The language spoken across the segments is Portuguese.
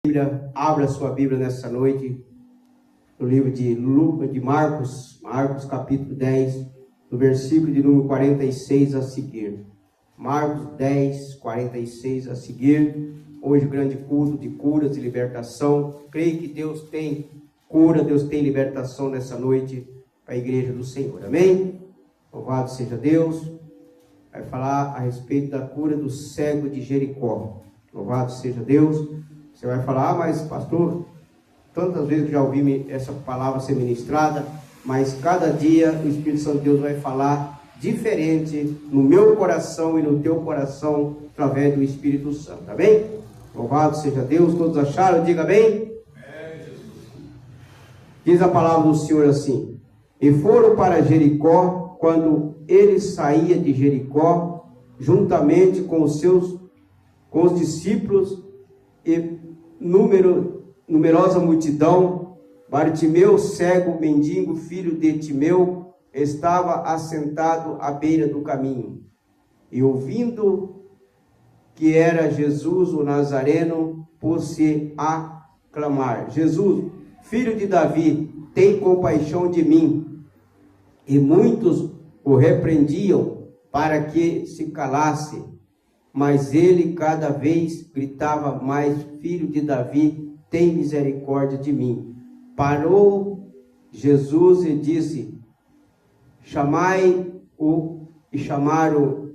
Bíblia, abra sua Bíblia nessa noite, no livro de Marcos capítulo 10, no versículo de número 46 a seguir. Marcos 10, 46 a seguir. Hoje, grande culto de curas e libertação. Creio que Deus tem cura, Deus tem libertação nessa noite para a igreja do Senhor. Amém? Louvado seja Deus. Vai falar a respeito da cura do cego de Jericó. Louvado seja Deus. Você vai falar, mas pastor, tantas vezes que já ouvi essa palavra ser ministrada, mas cada dia o Espírito Santo de Deus vai falar diferente no meu coração e no teu coração, através do Espírito Santo, tá bem? Louvado seja Deus, todos acharam? Diga bem. Diz a palavra do Senhor assim: e foram para Jericó, quando ele saía de Jericó, juntamente com os discípulos e numerosa multidão, Bartimeu, cego, mendigo, filho de Timeu, estava assentado à beira do caminho. E ouvindo que era Jesus o Nazareno, pôs-se a clamar: Jesus, filho de Davi, tem compaixão de mim. E muitos o repreendiam para que se calasse. Mas ele cada vez gritava mais: filho de Davi, tem misericórdia de mim. Parou Jesus e disse: chamai-o. E chamaram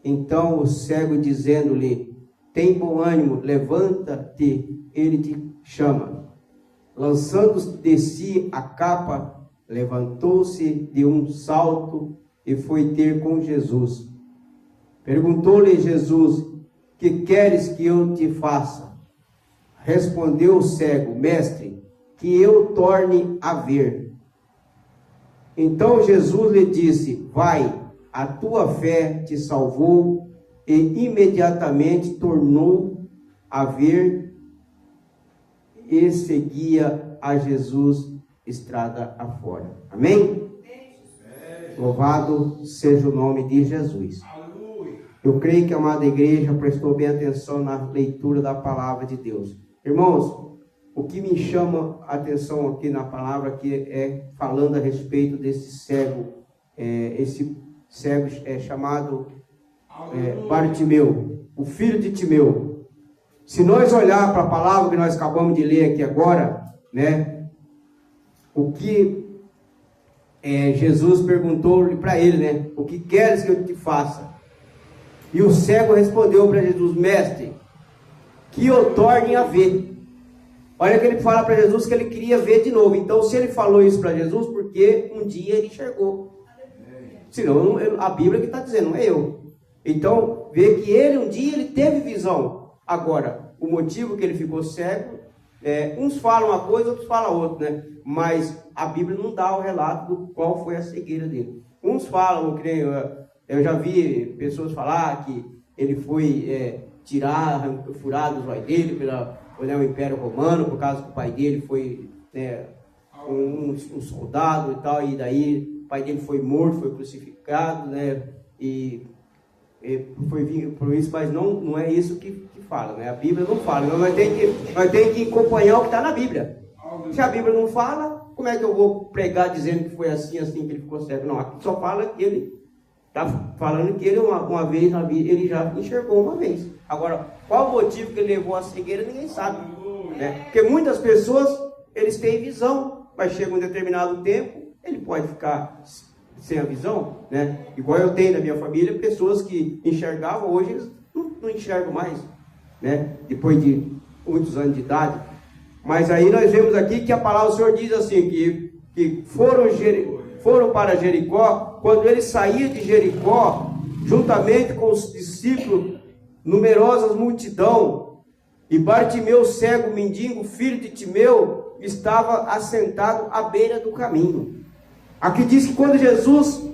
então o cego, dizendo-lhe: tem bom ânimo, levanta-te, ele te chama. Lançando de si a capa, levantou-se de um salto e foi ter com Jesus. Perguntou-lhe Jesus: que queres que eu te faça? Respondeu o cego: mestre, que eu torne a ver. Então Jesus lhe disse: vai, a tua fé te salvou. E imediatamente tornou a ver e seguia a Jesus estrada afora. Amém? Louvado seja o nome de Jesus. Eu creio que a amada igreja prestou bem atenção na leitura da palavra de Deus. Irmãos, o que me chama a atenção aqui na palavra aqui é falando a respeito desse cego. Esse cego é chamado Bartimeu, o filho de Timeu. Se nós olhar para a palavra que nós acabamos de ler aqui agora, né, o que Jesus perguntou para ele, né, o que queres que eu te faça? E o cego respondeu para Jesus: mestre, que eu torne a ver. Olha que ele fala para Jesus que ele queria ver de novo. Então, se ele falou isso para Jesus, porque um dia ele enxergou. Senão, a Bíblia que está dizendo, não é eu. Então, vê que ele um dia ele teve visão. Agora, o motivo que ele ficou cego, uns falam uma coisa, outros falam outra, né? Mas a Bíblia não dá o relato do qual foi a cegueira dele. Uns falam, eu já vi pessoas falar que ele foi furado os olhos dele pelo Império Romano, por causa que o pai dele foi um soldado e tal, e daí o pai dele foi morto, foi crucificado, né? E foi por isso, mas não é isso que fala, né? A Bíblia não fala. Então nós temos que acompanhar o que está na Bíblia. Se a Bíblia não fala, como é que eu vou pregar dizendo que foi assim que ele ficou cego? Não, aqui só fala que ele está falando que ele uma vez na vida ele já enxergou uma vez. Agora, qual o motivo que ele levou a cegueira, ninguém sabe, né? Porque muitas pessoas, eles têm visão, mas chega um determinado tempo, ele pode ficar sem a visão, né? Igual eu tenho na minha família, pessoas que enxergavam, hoje eles não enxergam mais, né? Depois de muitos anos de idade. Mas aí nós vemos aqui que a palavra do Senhor diz assim, que foram para Jericó, quando ele saía de Jericó, juntamente com os discípulos, numerosas multidão, e Bartimeu, cego, mendigo, filho de Timeu, estava assentado à beira do caminho. Aqui diz que quando Jesus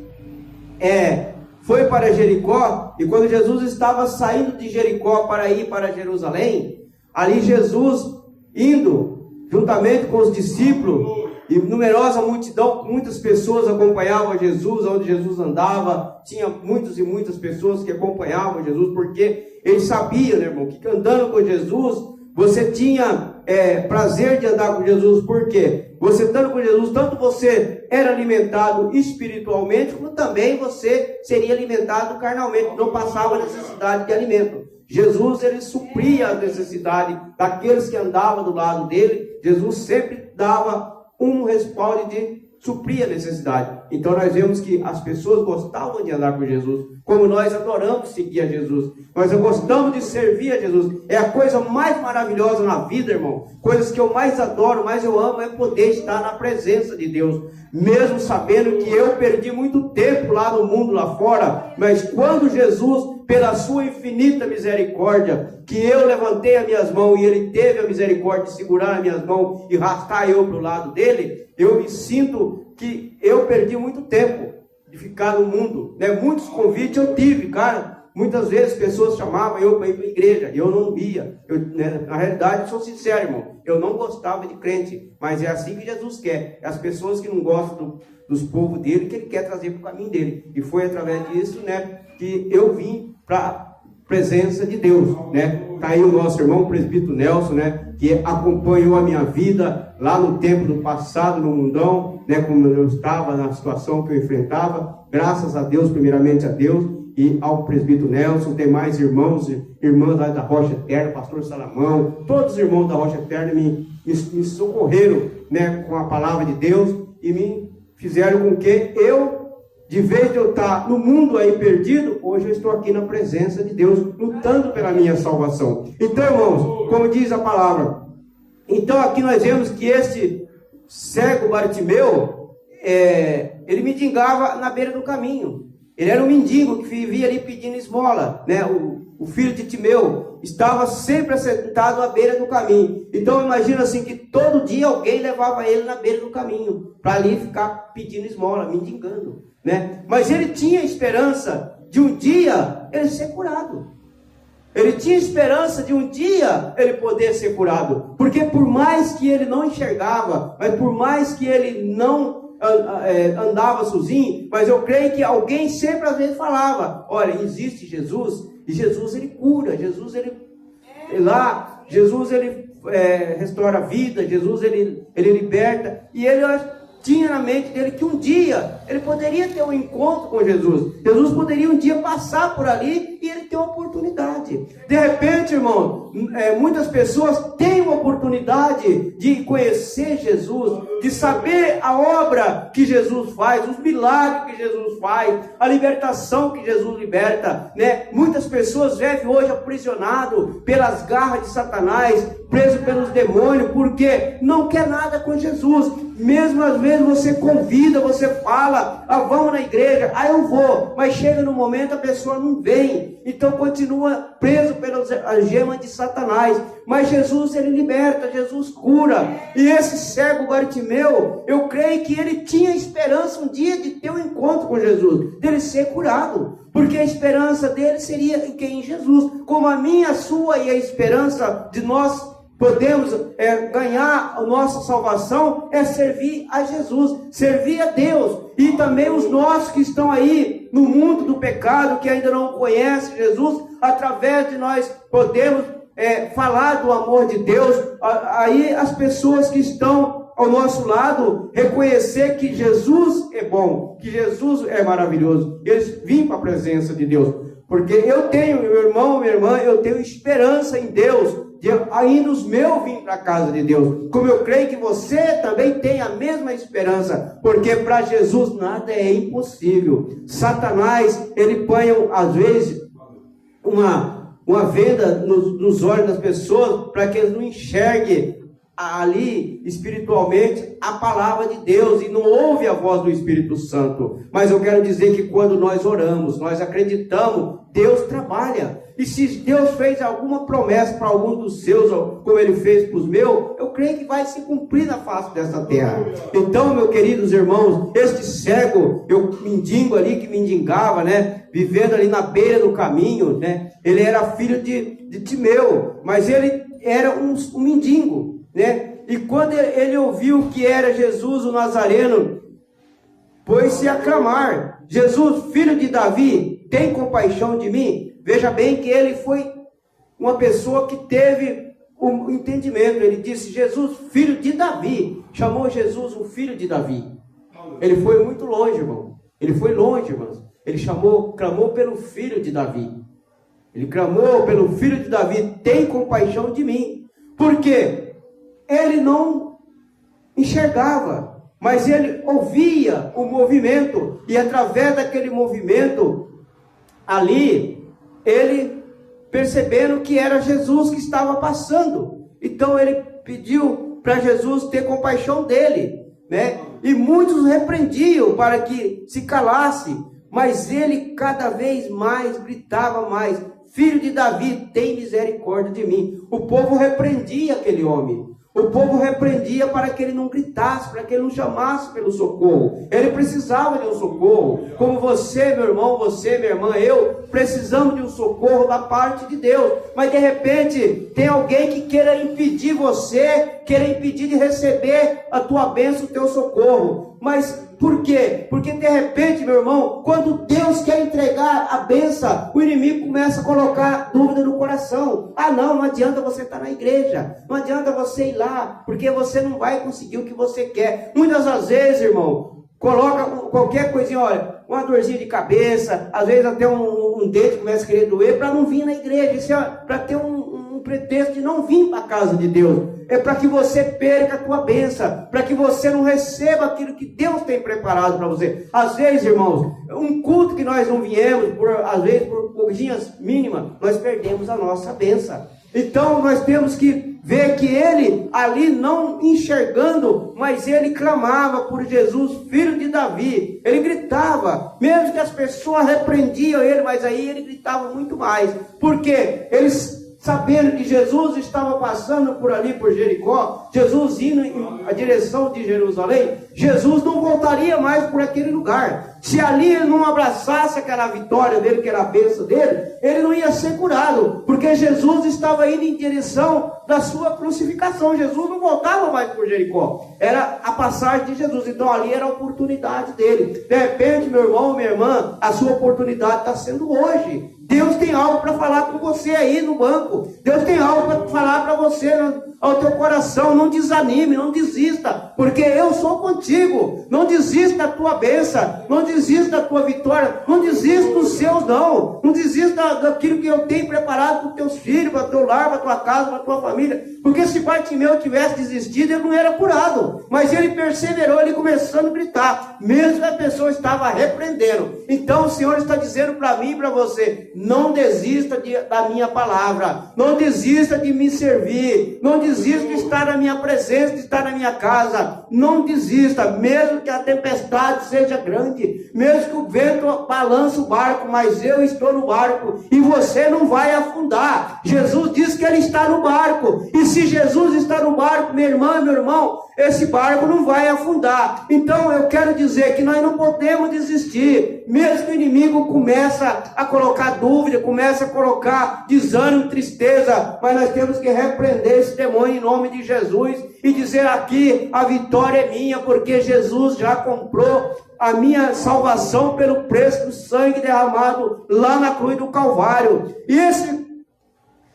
foi para Jericó, e quando Jesus estava saindo de Jericó para ir para Jerusalém, ali Jesus indo, juntamente com os discípulos, e numerosa multidão, muitas pessoas acompanhavam Jesus, onde Jesus andava, tinha muitas e muitas pessoas que acompanhavam Jesus, porque eles sabiam, né, irmão, que andando com Jesus, você tinha prazer de andar com Jesus, porque você estando com Jesus, tanto você era alimentado espiritualmente, como também você seria alimentado carnalmente, não passava necessidade de alimento. Jesus, ele supria a necessidade daqueles que andavam do lado dele. Jesus sempre dava um respaldo de suprir a necessidade. Então nós vemos que as pessoas gostavam de andar com Jesus, como nós adoramos seguir a Jesus. Nós gostamos de servir a Jesus. É a coisa mais maravilhosa na vida, irmão. Coisas que eu mais adoro, mais eu amo, é poder estar na presença de Deus. Mesmo sabendo que eu perdi muito tempo lá no mundo, lá fora, mas quando Jesus, pela sua infinita misericórdia, que eu levantei as minhas mãos e ele teve a misericórdia de segurar as minhas mãos e arrastar eu para o lado dele, eu me sinto que eu perdi muito tempo de ficar no mundo, né? Muitos convites eu tive, cara. Muitas vezes pessoas chamavam eu para ir para a igreja, e eu não ia. Na realidade, sou sincero, irmão, eu não gostava de crente, mas é assim que Jesus quer. As pessoas que não gostam dos povos dele, que ele quer trazer para o caminho dele. E foi através disso, né, que eu vim para a presença de Deus, né? Está aí o nosso irmão, o presbítero Nelson, né, que acompanhou a minha vida lá no tempo do passado, no mundão, né, como eu estava, na situação que eu enfrentava. Graças a Deus, primeiramente a Deus, e ao presbítero Nelson, tem mais irmãos e irmãs lá da Rocha Eterna, pastor Salamão, todos os irmãos da Rocha Eterna me socorreram, né, com a palavra de Deus e me fizeram com que eu, de vez de eu estar no mundo aí perdido, hoje eu estou aqui na presença de Deus, lutando pela minha salvação. Então, irmãos, como diz a palavra, então aqui nós vemos que esse cego Bartimeu, ele mendigava na beira do caminho. Ele era um mendigo que vivia ali pedindo esmola, né? O filho de Timeu estava sempre assentado à beira do caminho. Então imagina assim que todo dia alguém levava ele na beira do caminho para ali ficar pedindo esmola, mendigando, né? Mas ele tinha esperança de um dia ele ser curado. Ele tinha esperança de um dia ele poder ser curado, porque por mais que ele não enxergava, mas por mais que ele não andava sozinho, mas eu creio que alguém sempre às vezes falava, olha, existe Jesus, e Jesus ele cura, Jesus ele restaura a vida, Jesus ele liberta, e ele tinha na mente dele que um dia ele poderia ter um encontro com Jesus. Jesus poderia um dia passar por ali e ele ter uma oportunidade. De repente, irmão, muitas pessoas têm uma oportunidade de conhecer Jesus, de saber a obra que Jesus faz, os milagres que Jesus faz, a libertação que Jesus liberta, né? Muitas pessoas vivem hoje aprisionadas pelas garras de Satanás, preso pelos demônios, porque não quer nada com Jesus. Mesmo às vezes você convida, você fala, vamos na igreja, eu vou, mas chega no momento a pessoa não vem, então continua preso pelas algemas de Satanás. Mas Jesus ele liberta, Jesus cura. E esse cego Bartimeu, eu creio que ele tinha esperança um dia de ter um encontro com Jesus, dele ser curado, porque a esperança dele seria em Jesus, como a minha, a sua e a esperança de nós podemos ganhar a nossa salvação, é servir a Jesus, servir a Deus. E também os nossos que estão aí no mundo do pecado, que ainda não conhecem Jesus, através de nós podemos falar do amor de Deus. Aí as pessoas que estão ao nosso lado, reconhecer que Jesus é bom, que Jesus é maravilhoso. Eles vêm para a presença de Deus, porque eu tenho, meu irmão, minha irmã, eu tenho esperança em Deus, de ainda os meus vir para a casa de Deus, como eu creio que você também tem a mesma esperança, porque para Jesus nada é impossível. Satanás, ele põe às vezes uma venda nos olhos das pessoas, para que eles não enxerguem ali espiritualmente a palavra de Deus, e não ouve a voz do Espírito Santo. Mas eu quero dizer que quando nós oramos, nós acreditamos, Deus trabalha. E se Deus fez alguma promessa para algum dos seus, como ele fez para os meus, eu creio que vai se cumprir na face dessa terra. Então, meus queridos irmãos, este cego, mendigo ali, que mendigava, né, vivendo ali na beira do caminho, né, ele era filho de Timeu, mas ele era um mendigo, né, e quando ele ouviu que era Jesus o Nazareno, pôs-se a clamar: Jesus, filho de Davi, tem compaixão de mim. Veja bem que ele foi uma pessoa que teve o entendimento. Ele disse: Jesus, filho de Davi. Chamou Jesus o filho de Davi. Ele foi muito longe, irmão. Ele foi longe, irmãos. Ele clamou pelo filho de Davi. Ele clamou pelo filho de Davi: tem compaixão de mim. Por quê? Ele não enxergava, mas ele ouvia o movimento. E através daquele movimento ali, ele percebendo que era Jesus que estava passando. Então ele pediu para Jesus ter compaixão dele, né? E muitos repreendiam para que se calasse, mas ele cada vez mais gritava mais: filho de Davi, tem misericórdia de mim. O povo repreendia aquele homem. O povo repreendia para que ele não gritasse, para que ele não chamasse pelo socorro. Ele precisava de um socorro. Como você, meu irmão, você, minha irmã, eu precisamos de um socorro da parte de Deus. Mas de repente tem alguém que queira impedir você, queira impedir de receber a tua bênção, o teu socorro. Mas por quê? Porque de repente, meu irmão, quando Deus quer entregar a bênção, o inimigo começa a colocar dúvida no coração. Ah, não adianta você estar na igreja, não adianta você ir lá, porque você não vai conseguir o que você quer. Muitas das vezes, irmão, coloca qualquer coisinha, olha, uma dorzinha de cabeça, às vezes até um dedo começa a querer doer, para não vir na igreja. Isso é para ter um pretexto de não vir para a casa de Deus. É para que você perca a tua bênção, para que você não receba aquilo que Deus tem preparado para você. Às vezes, irmãos, um culto que nós não viemos, às vezes por coisinhas mínimas, nós perdemos a nossa bênção. Então nós temos que ver que ele ali não enxergando, mas ele clamava por Jesus, filho de Davi. Ele gritava, mesmo que as pessoas repreendiam ele, mas aí ele gritava muito mais. Por quê? Eles, sabendo que Jesus estava passando por ali, por Jericó, Jesus indo em a direção de Jerusalém, Jesus não voltaria mais por aquele lugar. Se ali ele não abraçasse aquela vitória dele, que era a bênção dele, ele não ia ser curado, porque Jesus estava indo em direção da sua crucificação. Jesus não voltava mais por Jericó, era a passagem de Jesus. Então ali era a oportunidade dele. De repente, meu irmão, minha irmã, a sua oportunidade está sendo hoje. Deus tem algo para falar com você aí no banco. Deus tem algo para falar para você ao teu coração. Não desanime, não desista, porque eu sou contigo. Não desista da tua bênção, não desista da tua vitória, não desista dos seus não. Não desista daquilo que eu tenho preparado para os teus filhos, para o teu lar, para a tua casa, para a tua família. Porque se Bartimeu tivesse desistido, ele não era curado. Mas ele perseverou, ele começando a gritar, mesmo que a pessoa estava repreendendo. Então o Senhor está dizendo para mim e para você: não desista da minha palavra, não desista de me servir, não desista de estar na minha presença, de estar na minha casa. Não desista, mesmo que a tempestade seja grande, mesmo que o vento balance o barco, mas eu estou no barco e você não vai afundar. Jesus disse que ele está no barco, e se Jesus está no barco, minha irmã, meu irmão, esse barco não vai afundar. Então eu quero dizer que nós não podemos desistir, mesmo que o inimigo comece a colocar dúvida, começa a colocar desânimo, tristeza, mas nós temos que repreender esse demônio em nome de Jesus e dizer: aqui a vitória é minha, porque Jesus já comprou a minha salvação pelo preço do sangue derramado lá na cruz do Calvário. E esse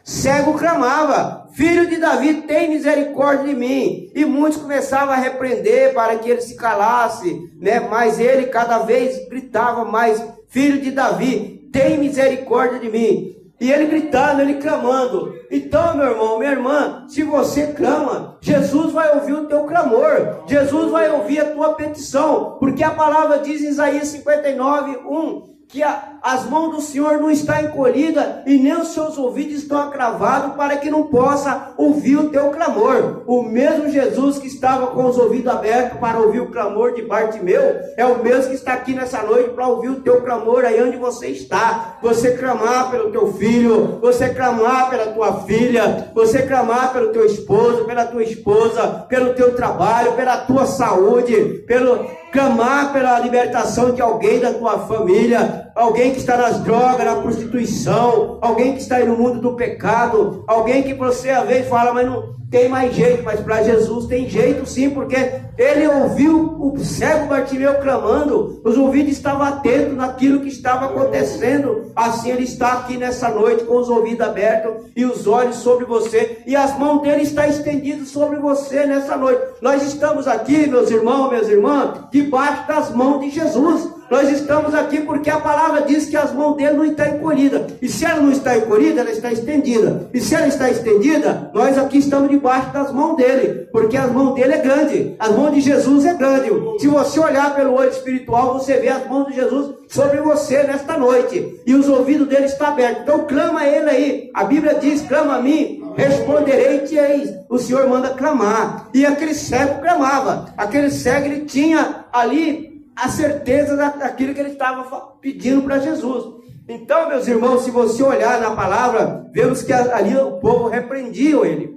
cego clamava: filho de Davi, tem misericórdia de mim. E muitos começavam a repreender para que ele se calasse, né? Mas ele cada vez gritava mais: filho de Davi, tem misericórdia de mim. E ele gritando, ele clamando. Então, meu irmão, minha irmã, se você clama, Jesus vai ouvir o teu clamor, Jesus vai ouvir a tua petição, porque a palavra diz em Isaías 59:1 que as mãos do Senhor não estão encolhidas e nem os seus ouvidos estão acravados para que não possa ouvir o teu clamor. O mesmo Jesus que estava com os ouvidos abertos para ouvir o clamor de Bartimeu é o mesmo que está aqui nessa noite para ouvir o teu clamor aí onde você está. Você clamar pelo teu filho, você clamar pela tua filha, você clamar pelo teu esposo, pela tua esposa, pelo teu trabalho, pela tua saúde, clamar pela libertação de alguém da tua família, alguém que está nas drogas, na prostituição, alguém que está aí no mundo do pecado, alguém que você às vezes fala, mas tem mais jeito, mas para Jesus tem jeito sim, porque ele ouviu o cego Bartimeu clamando, os ouvidos estavam atentos naquilo que estava acontecendo. Assim ele está aqui nessa noite com os ouvidos abertos e os olhos sobre você, e as mãos dele estão estendidas sobre você nessa noite. Nós estamos aqui, meus irmãos, minhas irmãs, debaixo das mãos de Jesus. Nós estamos aqui porque a palavra diz que as mãos dele não estão encolhidas. E se ela não está encolhida, ela está estendida. E se ela está estendida, nós aqui estamos debaixo das mãos dele. Porque as mãos dele é grande. As mãos de Jesus é grande. Se você olhar pelo olho espiritual, você vê as mãos de Jesus sobre você nesta noite. E os ouvidos dele estão abertos. Então clama a ele aí. A Bíblia diz, clama a mim, responderei-te-eis. O Senhor manda clamar. E aquele cego clamava. Aquele cego, ele tinha ali a certeza daquilo que ele estava pedindo para Jesus. Então, meus irmãos, se você olhar na palavra, vemos que ali o povo repreendia ele.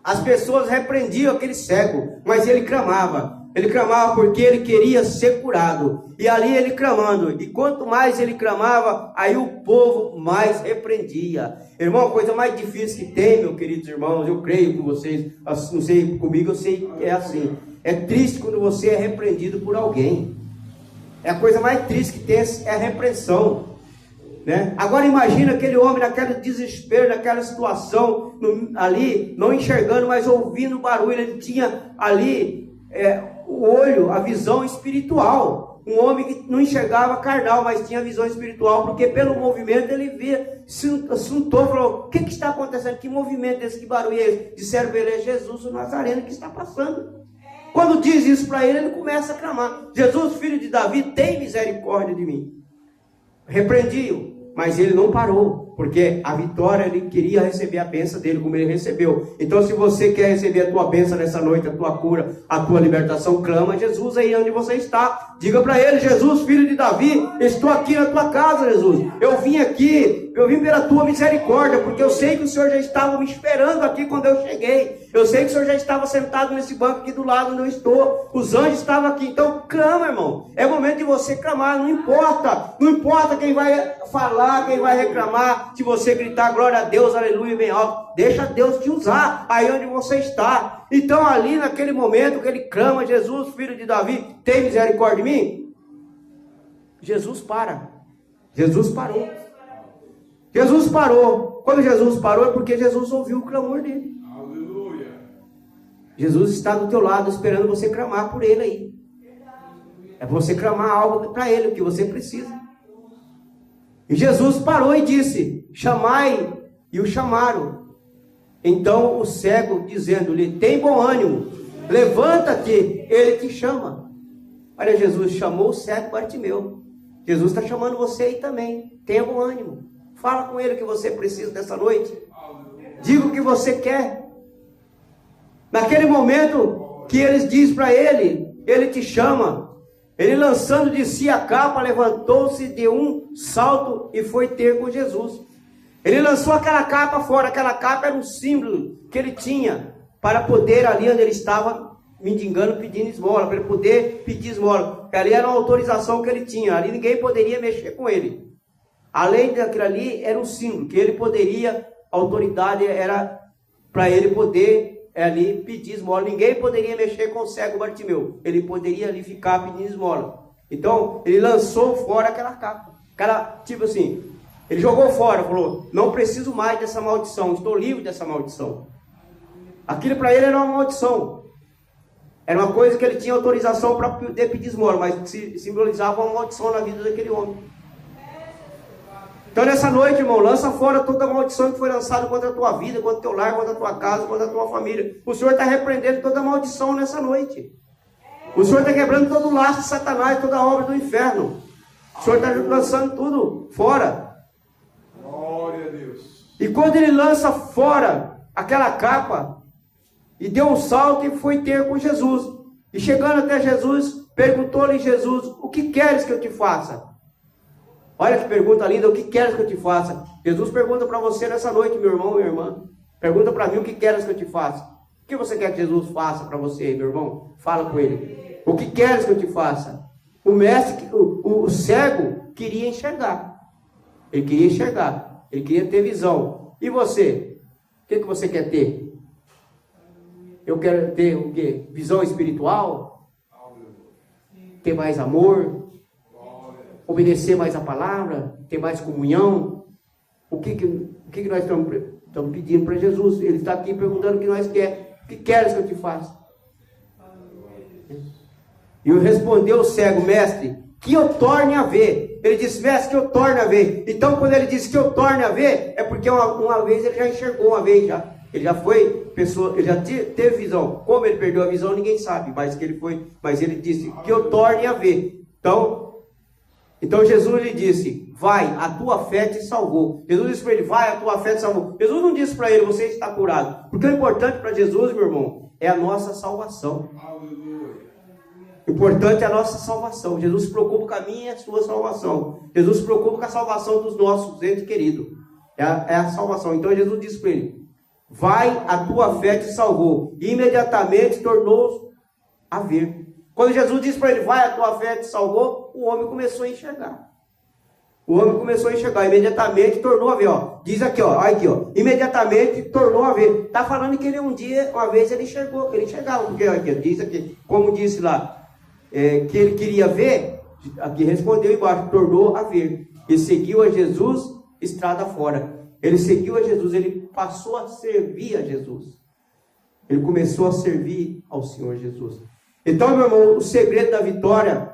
As pessoas repreendiam aquele cego, mas ele clamava. Ele clamava porque ele queria ser curado. E ali ele clamando. E quanto mais ele clamava, aí o povo mais repreendia. Irmão, a coisa mais difícil que tem, meus queridos irmãos, eu creio com vocês, não sei, comigo eu sei que é assim. É triste quando você é repreendido por alguém. É a coisa mais triste que tem, é a repreensão, né? Agora imagina aquele homem naquele desespero, naquela situação, ali, não enxergando, mas ouvindo o barulho. Ele tinha ali o olho, a visão espiritual. Um homem que não enxergava carnal, mas tinha visão espiritual, porque pelo movimento ele via, se assuntou, falou: o que está acontecendo? Que movimento é esse? Que barulho é esse? Disseram para ele: é Jesus o Nazareno que está passando. Quando diz isso para ele, ele começa a clamar: Jesus, filho de Davi, tem misericórdia de mim. Repreendi-o, mas ele não parou, porque a vitória, ele queria receber a bênção dele, como ele recebeu. Então, se você quer receber a tua bênção nessa noite, a tua cura, a tua libertação, clama a Jesus aí onde você está. Diga para ele: Jesus, filho de Davi, estou aqui na tua casa, Jesus. Eu vim aqui, eu vim pela tua misericórdia, porque eu sei que o Senhor já estava me esperando aqui quando eu cheguei. Eu sei que o Senhor já estava sentado nesse banco aqui do lado onde eu estou. Os anjos estavam aqui. Então clama, irmão. É momento de você clamar. Não importa. Não importa quem vai falar, quem vai reclamar. Se você gritar glória a Deus, aleluia, bem alto, deixa Deus te usar aí onde você está. Então ali naquele momento que ele clama: Jesus, filho de Davi, tem misericórdia de mim. Jesus para. Jesus parou. Jesus parou. Quando Jesus parou, é porque Jesus ouviu o clamor dele. Jesus está do teu lado esperando você clamar por ele aí. É você clamar algo para ele, o que você precisa. E Jesus parou e disse: chamai. E o chamaram. Então o cego, dizendo-lhe: tem bom ânimo, levanta-te, ele te chama. Olha, Jesus chamou o cego Bartimeu. Jesus está chamando você aí também. Tenha bom ânimo. Fala com ele o que você precisa dessa noite. Diga o que você quer. Naquele momento que eles dizem para ele: ele te chama. Ele, lançando de si a capa, levantou-se de um salto e foi ter com Jesus. Ele lançou aquela capa fora. Aquela capa era um símbolo que ele tinha para poder, ali onde ele estava mendigando, pedindo esmola, para ele poder pedir esmola. Ali era uma autorização que ele tinha. Ali ninguém poderia mexer com ele. Além daquilo ali, era um símbolo que ele poderia, a autoridade era para ele poder ali pedir esmola. Ninguém poderia mexer com o cego Bartimeu. Ele poderia ali ficar pedindo esmola. Então, ele lançou fora aquela capa. Tipo assim, ele jogou fora, falou: não preciso mais dessa maldição, estou livre dessa maldição. Aquilo para ele era uma maldição. Era uma coisa que ele tinha autorização para poder pedir esmola, mas simbolizava uma maldição na vida daquele homem. Então nessa noite, irmão, lança fora toda a maldição que foi lançada contra a tua vida, contra o teu lar, contra a tua casa, contra a tua família. O Senhor está repreendendo toda a maldição nessa noite. O Senhor está quebrando todo o laço de Satanás, toda a obra do inferno. O Senhor está lançando tudo fora. Glória a Deus. E quando ele lança fora aquela capa, e deu um salto e foi ter com Jesus. E chegando até Jesus, perguntou-lhe Jesus: o que queres que eu te faça? Olha que pergunta linda: o que queres que eu te faça? Jesus pergunta para você nessa noite, meu irmão, minha irmã. Pergunta para mim: o que queres que eu te faça? O que você quer que Jesus faça para você, meu irmão? Fala com ele. O que queres que eu te faça? O mestre, o cego, queria enxergar. Ele queria enxergar. Ele queria ter visão. E você? O que você quer ter? Eu quero ter o quê? Visão espiritual? Ter mais amor? Obedecer mais a palavra? Ter mais comunhão? O que nós estamos pedindo para Jesus? Ele está aqui perguntando o que nós queremos. O que queres que eu te faça? E respondeu o cego: mestre, que eu torne a ver. Ele disse: mestre, que eu torne a ver. Então, quando ele disse que eu torne a ver, é porque uma vez ele já enxergou, uma vez já. Ele já foi pessoa, ele já teve visão. Como ele perdeu a visão, ninguém sabe. Mas ele disse que eu torne a ver. Então Jesus lhe disse: vai, a tua fé te salvou. Jesus disse para ele: vai, a tua fé te salvou. Jesus não disse para ele: você está curado. Porque o importante para Jesus, meu irmão, é a nossa salvação. O importante é a nossa salvação. Jesus se preocupa com a minha e a sua salvação. Jesus se preocupa com a salvação dos nossos entes queridos. É a salvação. Então Jesus disse para ele: vai, a tua fé te salvou. E imediatamente tornou a ver. Quando Jesus disse para ele: vai, a tua fé te salvou, o homem começou a enxergar. O homem começou a enxergar. Imediatamente tornou a ver. Ó. Diz aqui, ó. Aqui, ó. Imediatamente tornou a ver. Está falando que ele uma vez ele enxergou. Ele enxergava. Porque aqui, diz aqui, como disse lá, que ele queria ver, aqui respondeu embaixo: tornou a ver. E seguiu a Jesus estrada fora. Ele seguiu a Jesus, ele passou a servir a Jesus. Ele começou a servir ao Senhor Jesus. Então, meu irmão, o segredo da vitória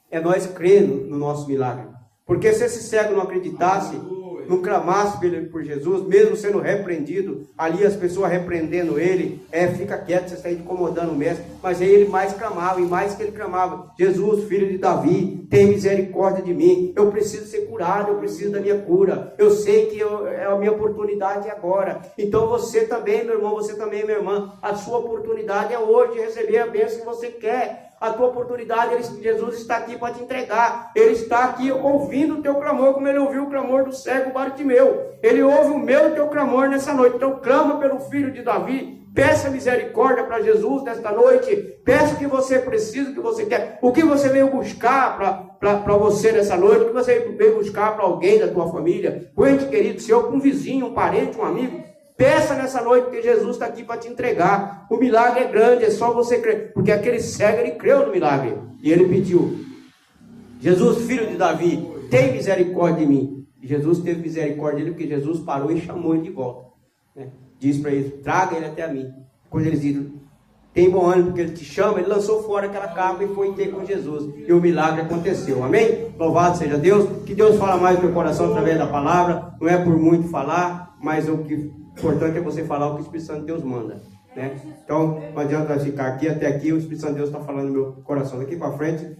é nós crermos no nosso milagre. Porque se esse cego não acreditasse, não clamasse por Jesus, mesmo sendo repreendido, ali as pessoas repreendendo ele, fica quieto, você está incomodando o mestre. Mas aí ele mais clamava, e mais que ele clamava: Jesus, filho de Davi, tem misericórdia de mim, eu preciso ser curado, eu preciso da minha cura, eu sei que é a minha oportunidade agora. Então você também, meu irmão, você também, minha irmã, a sua oportunidade é hoje de receber a bênção que você quer. A tua oportunidade, Jesus está aqui para te entregar. Ele está aqui ouvindo o teu clamor, como ele ouviu o clamor do cego Bartimeu. Ele ouve o meu e o teu clamor nessa noite. Então clama pelo filho de Davi. Peça misericórdia para Jesus nesta noite. Peça o que você precisa, o que você quer. O que você veio buscar para você nessa noite. O que você veio buscar para alguém da tua família. Um ente querido seu, um vizinho, um parente, um amigo. Peça nessa noite, porque Jesus está aqui para te entregar. O milagre é grande, é só você crer. Porque aquele cego, ele creu no milagre. E ele pediu: Jesus, filho de Davi, tem misericórdia de mim. E Jesus teve misericórdia dele, porque Jesus parou e chamou ele de volta. Diz para ele: traga ele até a mim. Quando eles dizem: tem bom ânimo, porque ele te chama, ele lançou fora aquela capa e foi ter com Jesus. E o milagre aconteceu. Amém? Louvado seja Deus. Que Deus fala mais no teu coração através da palavra. Não é por muito falar, mas o importante é você falar o que o Espírito Santo de Deus manda. Então, não adianta ficar aqui, até aqui o Espírito Santo de Deus está falando no meu coração. Daqui para frente,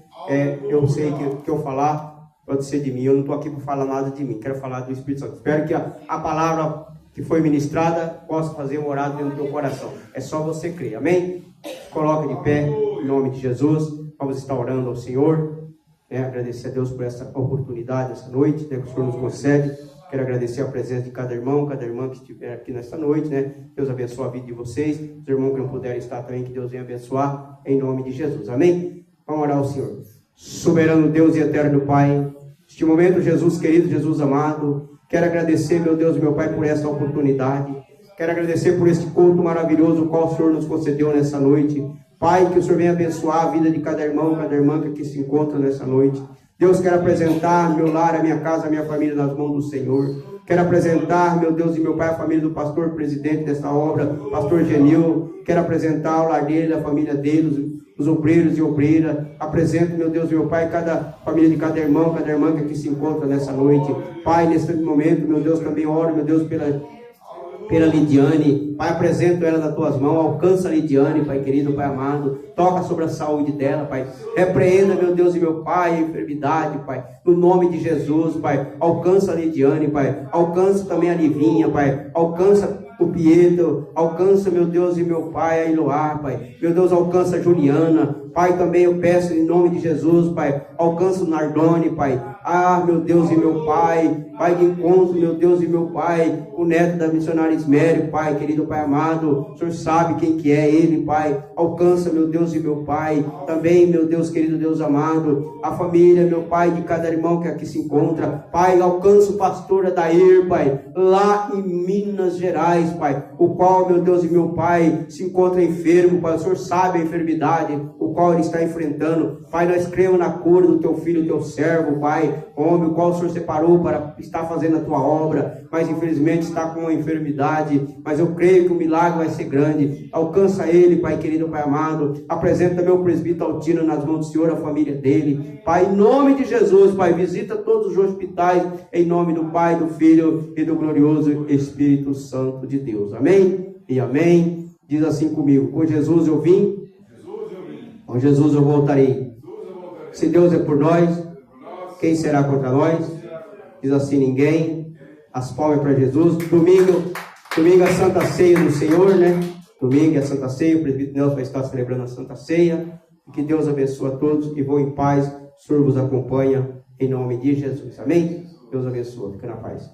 eu sei que o que eu falar pode ser de mim. Eu não estou aqui para falar nada de mim, quero falar do Espírito Santo. Espero que a palavra que foi ministrada possa fazer morada dentro do teu coração. É só você crer, amém? Coloca de pé, em nome de Jesus. Vamos estar orando ao Senhor. Agradecer a Deus por essa oportunidade, essa noite, que o Senhor nos concede. Quero agradecer a presença de cada irmão, cada irmã que estiver aqui nesta noite, Deus abençoe a vida de vocês. Os irmãos que não puderem estar também, que Deus venha abençoar, em nome de Jesus. Amém? Vamos orar ao Senhor. Soberano Deus e eterno Pai, neste momento, Jesus querido, Jesus amado, quero agradecer, meu Deus e meu Pai, por esta oportunidade. Quero agradecer por este culto maravilhoso, o qual o Senhor nos concedeu nessa noite. Pai, que o Senhor venha abençoar a vida de cada irmão, cada irmã que aqui se encontra nessa noite. Deus, quero apresentar meu lar, a minha casa, a minha família nas mãos do Senhor. Quero apresentar, meu Deus e meu Pai, a família do pastor presidente dessa obra, pastor Genil. Quero apresentar o lar dele, a família dele, os obreiros e obreiras. Apresento, meu Deus e meu Pai, cada família de cada irmão, cada irmã que aqui se encontra nessa noite. Pai, nesse momento, meu Deus, também oro, meu Deus, pela Lidiane. Pai, apresento ela nas tuas mãos. Alcança a Lidiane, Pai querido, Pai amado. Toca sobre a saúde dela, Pai. Repreenda, meu Deus e meu Pai, a enfermidade, Pai. No nome de Jesus, Pai. Alcança a Lidiane, Pai. Alcança também a Livinha, Pai. Alcança o Pietro. Alcança, meu Deus e meu Pai, a Eloá, Pai. Meu Deus, alcança a Juliana. Pai, também eu peço em nome de Jesus, Pai, alcança o Nardone, Pai. Ah, meu Deus e meu Pai, Pai de encontro, meu Deus e meu Pai, o neto da missionária Ismério, Pai, querido Pai amado, o Senhor sabe quem que é ele, Pai. Alcança, meu Deus e meu Pai, também, meu Deus, querido Deus amado, a família, meu Pai, de cada irmão que aqui se encontra. Pai, alcança o pastor Adair, Pai, lá em Minas Gerais, Pai, o qual, meu Deus e meu Pai, se encontra enfermo, Pai. O Senhor sabe a enfermidade o qual ele está enfrentando. Pai, nós cremos na cura do teu filho, teu servo, Pai, homem, o qual o Senhor separou para estar fazendo a tua obra, mas infelizmente está com uma enfermidade, mas eu creio que o milagre vai ser grande. Alcança ele, Pai querido, Pai amado. Apresenta meu presbítero Altino nas mãos do Senhor, a família dele, Pai, em nome de Jesus, Pai, visita todos os hospitais, em nome do Pai, do Filho e do glorioso Espírito Santo de Deus, amém e amém. Diz assim comigo: com Jesus eu vim, com Jesus eu voltarei. Se Deus é por nós, quem será contra nós? Diz assim: ninguém. As palmas para Jesus. Domingo é a Santa Ceia do Senhor, né? Domingo é a Santa Ceia, o presbítero Nelson vai estar celebrando a Santa Ceia. Que Deus abençoe a todos e vão em paz. O Senhor vos acompanha em nome de Jesus, amém? Deus abençoe, fica na paz.